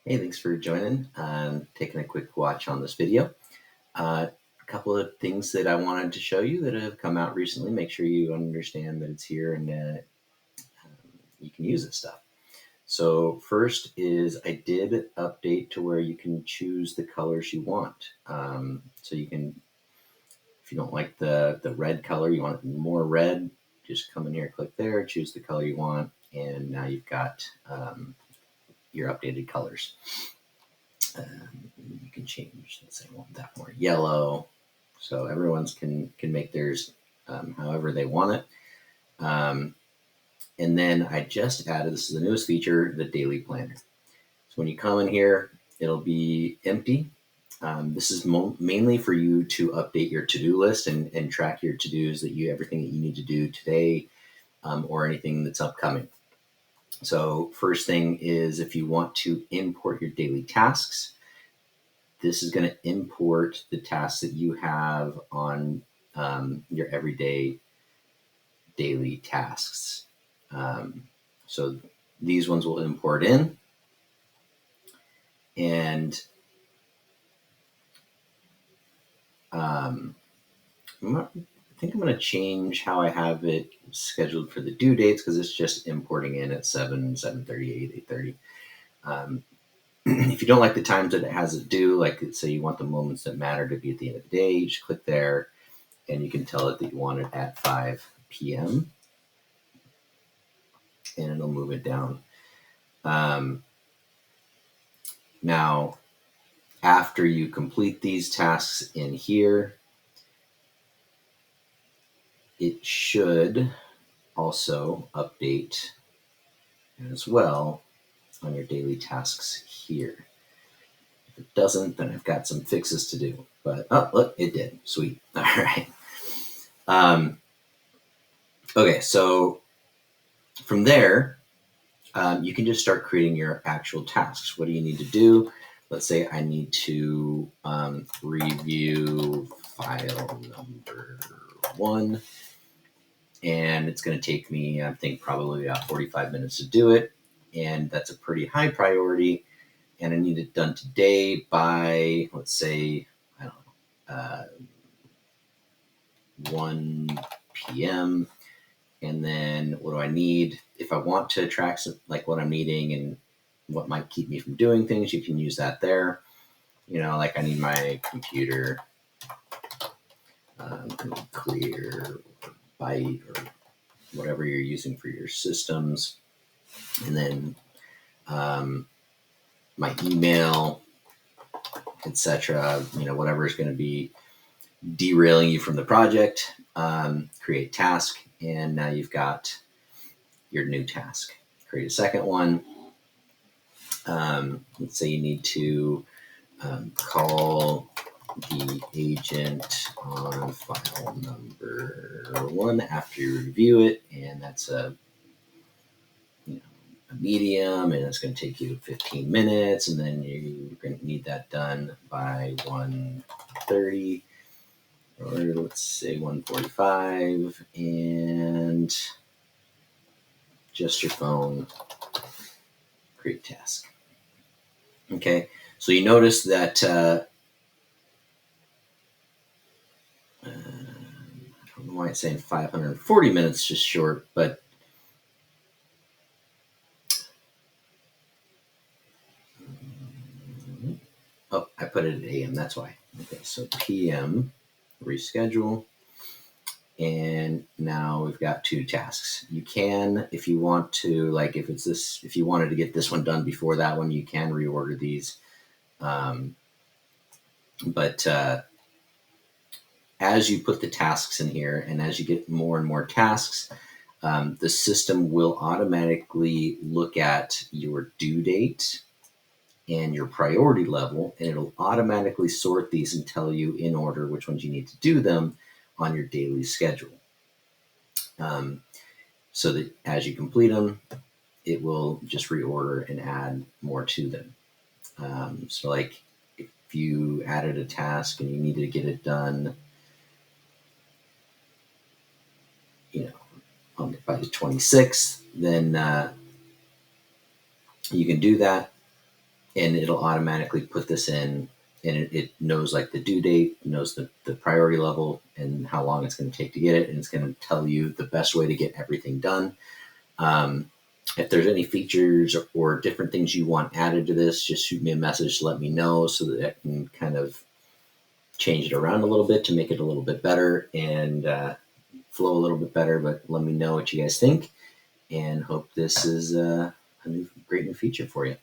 Hey, thanks for joining, taking a quick watch on this video. A couple of things that I wanted to show you that have come out recently. Make sure you understand that it's here and you can use this stuff. So first is I did update to where you can choose the colors you want. So you can, if you don't like the red color, you want more red, just come in here, click there, choose the color you want, and now you've got your updated colors. You can change. Let's say I want that more yellow. So everyone's can make theirs however they want it. And then I just added, this is the newest feature, the daily planner. So when you come in here, it'll be empty. This is mainly for you to update your to-do list and track your to-dos, everything that you need to do today or anything that's upcoming. So first thing is, if you want to import your daily tasks, this is going to import the tasks that you have on your everyday daily tasks. So these ones will import in, and I think I'm going to change how I have it scheduled for the due dates, because it's just importing in at 7:30, 8:30. If you don't like the times that it has it due, like say you want the moments that matter to be at the end of the day, you just click there and you can tell it that you want it at 5 p.m. and it'll move it down. Now, after you complete these tasks in here, it should also update as well on your daily tasks here. If it doesn't, then I've got some fixes to do. But, oh, look, it did. Sweet. All right. Okay, so from there, you can just start creating your actual tasks. What do you need to do? Let's say I need to review file number 1, and it's going to take me, I think, probably about 45 minutes to do it, and that's a pretty high priority, and I need it done today by, let's say, I don't know, 1 p.m. And then what do I need? If I want to track some, like what I'm needing and what might keep me from doing things, you can use that there. Like I need my computer clear or byte or whatever you're using for your systems. And then my email, etc. Whatever is going to be derailing you from the project. Create task, and now you've got your new task. Create a second one. Let's say you need to call the agent on file number 1 after you review it, and that's a medium, and it's going to take you 15 minutes, and then you're going to need that done by 1:30, or let's say 1:45, and just your phone, create task. Okay, so you notice that I don't know why it's saying 540 minutes, just short, but oh, I put it at AM, that's why. Okay, so PM, reschedule, and now we've got 2 tasks. You can, if you want to, like if you wanted to get this one done before that one, you can reorder these. But as you put the tasks in here, and as you get more and more tasks, the system will automatically look at your due date and your priority level, and it'll automatically sort these and tell you in order which ones you need to do them on your daily schedule. So that as you complete them, it will just reorder and add more to them. So like if you added a task and you needed to get it done, by the 26th, then you can do that. and it'll automatically put this in, and it knows like the due date, knows the priority level and how long it's going to take to get it, and it's going to tell you the best way to get everything done. If there's any features or different things you want added to this, just shoot me a message to let me know so that I can kind of change it around a little bit to make it a little bit better and flow a little bit better. But let me know what you guys think, and hope this is a great new feature for you.